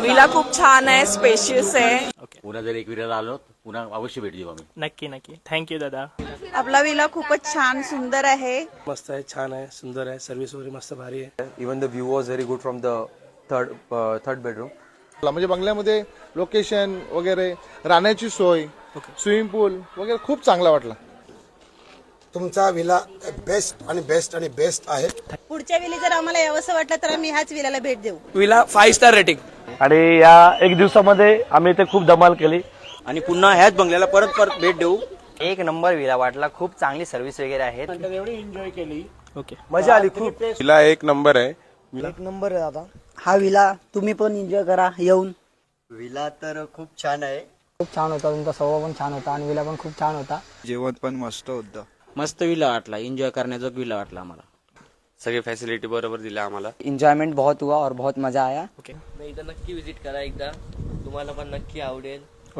Villa खूप छान आहे, स्पेशियस आहे. पुन्हा जर एक विराला आलो पुन्हा अवश्य भेट देऊ आम्ही. नक्की नक्की. थँक्यू दादा. आपला विला खूपच छान सुंदर आहे. मस्त आहे, छान आहे, सुंदर आहे, सर्व्हिस वगैरे मस्त भारी आहे. Even the view was very good from the third bedroom. म्हणजे बंगल्यामध्ये लोकेशन वगैरे, राहण्याची सोय, स्विमिंग पूल वगैरे खूप चांगला वाटला. तुमचा विला बेस्ट आणि बेस्ट आणि बेस्ट आहे. पुढच्या वेळी जर आम्हाला यावंसं वाटलं तर आम्ही ह्याच विल्याला भेट देऊ. Villa 5 star rating. आणि या एक दिवसामध्ये आम्ही ते खूप धमाल केली आणि पुन्हा ह्याच बंगल्याला परत परत भेट देऊ. एक नंबर विला वाटला, खूप चांगली सर्व्हिस वगैरे आहेत. एवढी एन्जॉय केली. ओके. मजा आली खूप. विला एक नंबर आहे. एक नंबर आहे दादा हा विला. तुम्ही पण एन्जॉय करा येऊन. विला तर खूप छान आहे. खूप छान होता, तुमचा स्वभाव पण छान होता आणि विला पण खूप छान होता. जेवण पण मस्त होतं. मस्त विला वाटला, एन्जॉय करण्याचा विला वाटला आम्हाला. सगळी फॅसिलिटी बरोबर दिल्या आम्हाला. एन्जॉयमेंट बहुत हुआ और बहुत मजा आया. ओके. इथं नक्की विजिट करा एकदा, तुम्हाला पण नक्की आवडेल.